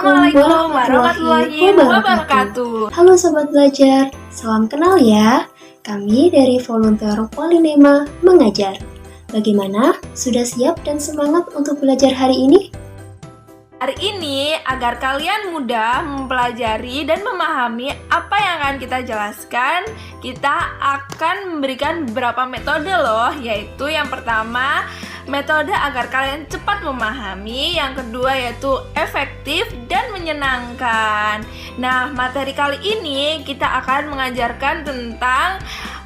Assalamualaikum warahmatullahi wabarakatuh. Halo Sobat Belajar, salam kenal ya. Kami dari Volunteer Polinema Mengajar. Bagaimana? Sudah siap dan semangat untuk belajar hari ini? Hari ini, agar kalian mudah mempelajari dan memahami apa yang akan kita jelaskan, kita akan memberikan beberapa metode loh, yaitu yang pertama, metode agar kalian cepat memahami, yang kedua yaitu efektif dan menyenangkan. Nah, materi kali ini kita akan mengajarkan tentang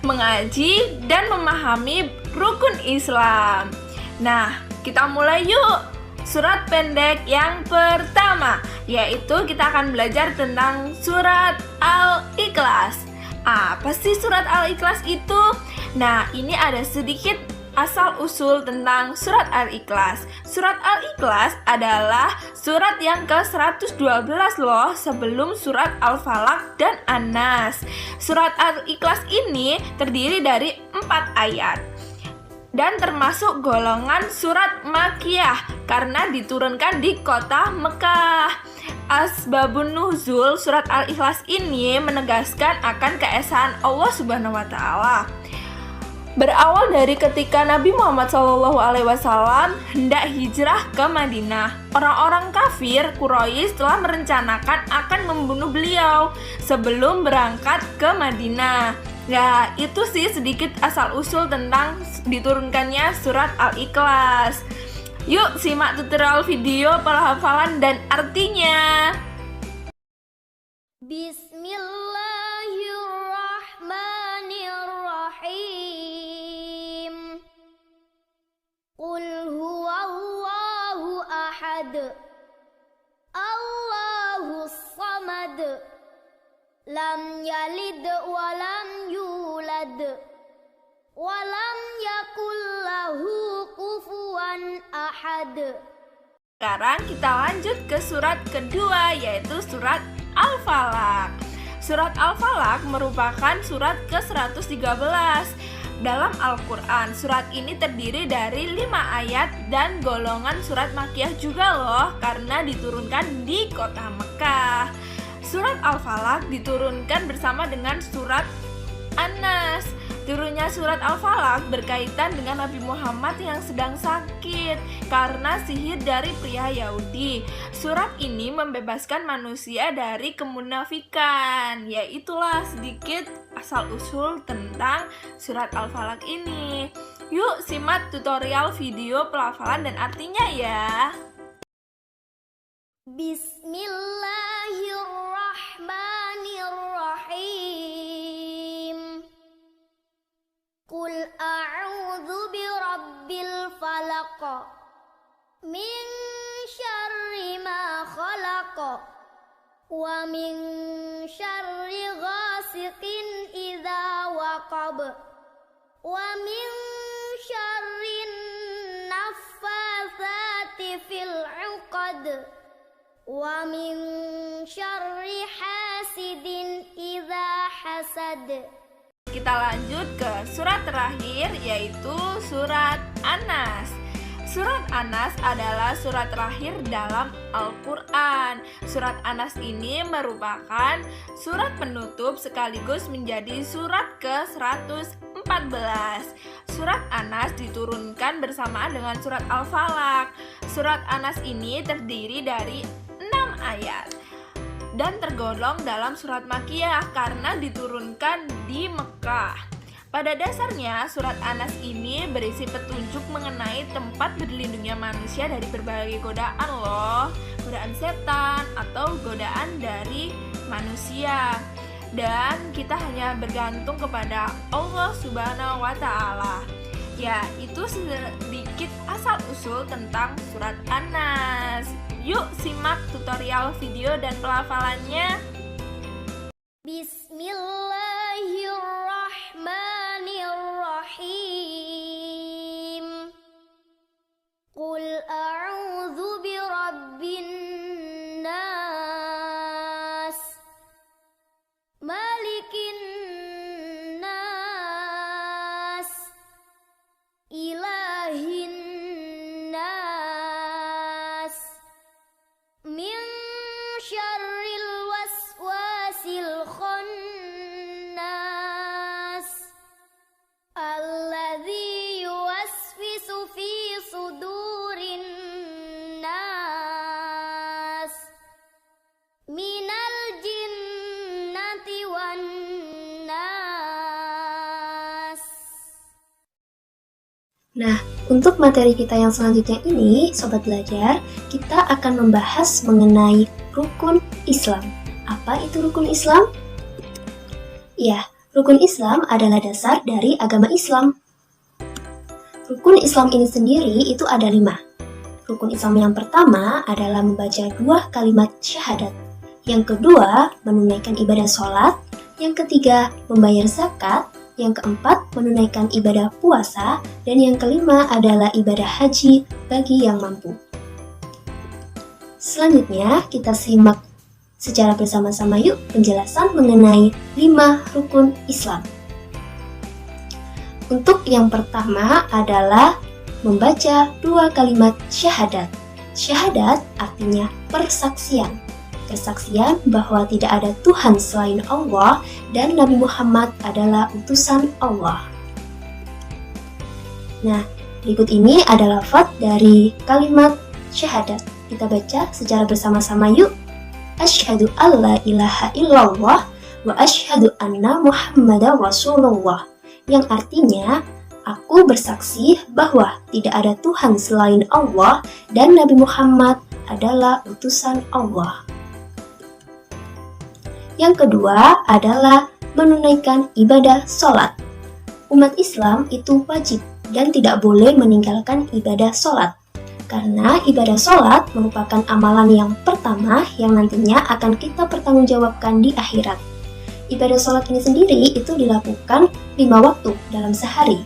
mengaji dan memahami rukun Islam. Nah, kita mulai yuk. Surat pendek yang pertama, yaitu kita akan belajar tentang surat Al-Ikhlas. Apa sih surat Al-Ikhlas itu? Nah, ini ada sedikit asal-usul tentang surat Al-Ikhlas. Surat Al-Ikhlas adalah surat yang ke-112 loh, sebelum surat Al-Falaq dan An-Nas. Surat Al-Ikhlas ini terdiri dari 4 ayat dan termasuk golongan surat Makkiyah karena diturunkan di kota Mekah. Asbabun nuzul surat Al-Ikhlas ini menegaskan akan keesaan Allah Subhanahu wa taala. Berawal dari ketika Nabi Muhammad SAW hendak hijrah ke Madinah. Orang-orang kafir Quraisy telah merencanakan akan membunuh beliau sebelum berangkat ke Madinah. Ya, itu sih sedikit asal-usul tentang diturunkannya surat Al-Ikhlas. Yuk, simak tutorial video pelafalan dan artinya. Bismillahirrahmanirrahim. Qul huwallahu ahad. Allahus samad. Lam yalid walam yulad walam yakul lahu kufuwan ahad. Sekarang kita lanjut ke surat kedua, yaitu surat Al-Falaq. Surat Al-Falaq merupakan surat ke-113 dalam Al-Quran. Surat ini terdiri dari 5 ayat dan golongan surat Makkiyah juga loh, karena diturunkan di kota Mekah. Surat Al-Falaq diturunkan bersama dengan surat An-Nas. Turunnya surat Al-Falaq berkaitan dengan Nabi Muhammad yang sedang sakit karena sihir dari pria Yahudi. Surat ini membebaskan manusia dari kemunafikan. Ya, itulah sedikit asal-usul tentang surat Al-Falaq ini. Yuk simak tutorial video pelafalan dan artinya ya. Bismillahirrahmanirrahim. Qul a'udzu birabbil falaq. Min syarri ma khalaq. Wa min syarri ghasiqin idza waqab. Wa min syarrin naffatsati fil 'uqad. Wa min syarri hasidin idza hasad. Kita lanjut ke surat terakhir, yaitu surat An-Nas. Surat An-Nas adalah surat terakhir dalam Al-Quran. Surat An-Nas ini merupakan surat penutup sekaligus menjadi surat ke-114. Surat An-Nas diturunkan bersamaan dengan surat Al-Falaq. Surat An-Nas ini terdiri dari 6 ayat dan tergolong dalam surat Makkiyah karena diturunkan di Mekah. Pada dasarnya, surat An-Nas ini berisi petunjuk mengenai tempat berlindungnya manusia dari berbagai godaan loh, godaan setan atau godaan dari manusia. Dan kita hanya bergantung kepada Allah Subhanahu wa taala. Ya, itu sedikit asal-usul tentang surat An-Nas. Yuk simak tutorial video dan pelafalannya. Bismillahirrahmanirrahim. Qul a'udzu birabbin nas. Malikin nas. Ilahin nas. Min Nah, untuk materi kita yang selanjutnya ini, Sobat Belajar, kita akan membahas mengenai rukun Islam. Apa itu rukun Islam? Ya, rukun Islam adalah dasar dari agama Islam. Rukun Islam ini sendiri itu ada 5. Rukun Islam yang pertama adalah membaca 2 kalimat syahadat. Yang kedua, menunaikan ibadah sholat. Yang ketiga, membayar zakat. Yang keempat, menunaikan ibadah puasa. Dan yang kelima adalah ibadah haji bagi yang mampu. Selanjutnya, kita simak secara bersama-sama yuk penjelasan mengenai 5 rukun Islam. Untuk yang pertama adalah membaca 2 kalimat syahadat. Syahadat artinya persaksian. Kesaksian bahwa tidak ada Tuhan selain Allah dan Nabi Muhammad adalah utusan Allah. Nah, berikut ini adalah lafaz dari kalimat syahadat. Kita baca secara bersama-sama yuk. Asyhadu alla ilaha illallah wa asyhadu anna Muhammadar Rasulullah. Yang artinya, aku bersaksi bahwa tidak ada Tuhan selain Allah dan Nabi Muhammad adalah utusan Allah. Yang kedua adalah menunaikan ibadah sholat. Umat Islam itu wajib dan tidak boleh meninggalkan ibadah sholat. Karena ibadah sholat merupakan amalan yang pertama yang nantinya akan kita pertanggungjawabkan di akhirat. Ibadah sholat ini sendiri itu dilakukan 5 waktu dalam sehari.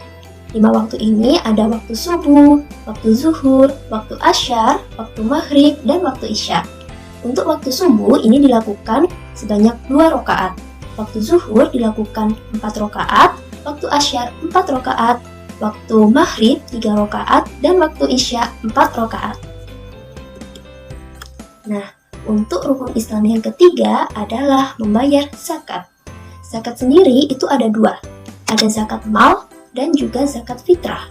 5 waktu ini ada waktu subuh, waktu zuhur, waktu asyar, waktu maghrib, dan waktu isya. Untuk waktu subuh ini dilakukan sebanyak 2 rakaat. Waktu zuhur dilakukan 4 rakaat, waktu asyar 4 rakaat, waktu maghrib 3 rakaat, dan waktu isya 4 rakaat. Nah, untuk rukun Islam yang ketiga adalah membayar zakat. Zakat sendiri itu ada 2. Ada zakat mal dan juga zakat fitrah.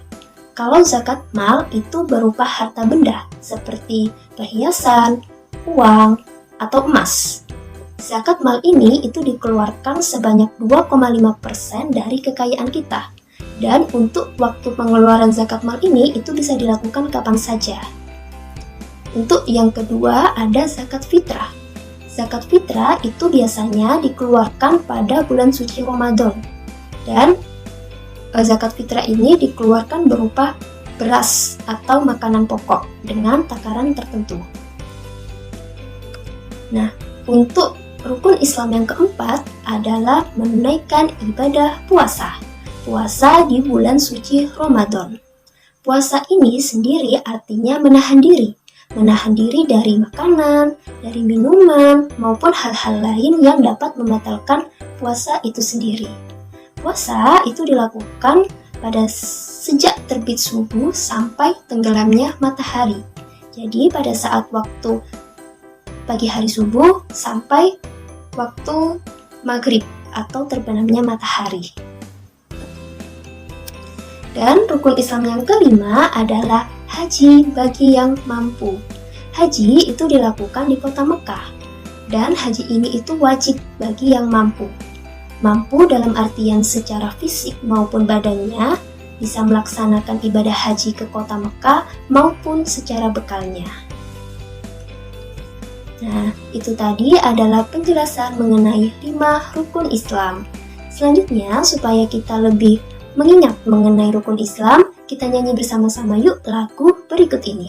Kalau zakat mal itu berupa harta benda seperti perhiasan, uang, atau emas. Zakat mal ini itu dikeluarkan sebanyak 2,5% dari kekayaan kita. Dan untuk waktu pengeluaran zakat mal ini itu bisa dilakukan kapan saja. Untuk yang kedua ada zakat fitrah. Zakat fitrah itu biasanya dikeluarkan pada bulan suci Ramadan. Dan zakat fitrah ini dikeluarkan berupa beras atau makanan pokok dengan takaran tertentu. Nah, untuk rukun Islam yang keempat adalah menunaikan ibadah puasa. Puasa di bulan suci Ramadan. Puasa ini sendiri artinya menahan diri. Menahan diri dari makanan, dari minuman, maupun hal-hal lain yang dapat membatalkan puasa itu sendiri. Puasa itu dilakukan pada sejak terbit subuh sampai tenggelamnya matahari. Jadi pada saat waktu pagi hari subuh sampai waktu maghrib atau terbenamnya matahari. Dan rukun Islam yang kelima adalah haji bagi yang mampu. Haji itu dilakukan di kota Mekah. Dan haji ini itu wajib bagi yang mampu. Mampu dalam artian secara fisik maupun badannya bisa melaksanakan ibadah haji ke kota Mekah maupun secara bekalnya. Nah, itu tadi adalah penjelasan mengenai 5 rukun Islam. Selanjutnya, supaya kita lebih mengingat mengenai rukun Islam, kita nyanyi bersama-sama yuk lagu berikut ini.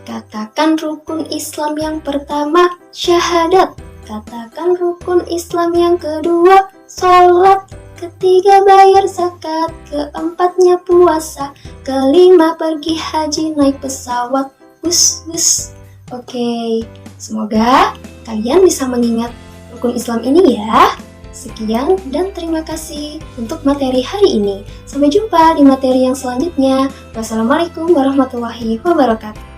Katakan rukun Islam yang pertama, syahadat. Katakan rukun Islam yang kedua, sholat. Ketiga, bayar zakat. Keempatnya, puasa. Kelima, pergi haji naik pesawat. Wus. Oke, semoga kalian bisa mengingat rukun Islam ini ya. Sekian dan terima kasih untuk materi hari ini. Sampai jumpa di materi yang selanjutnya. Wassalamualaikum warahmatullahi wabarakatuh.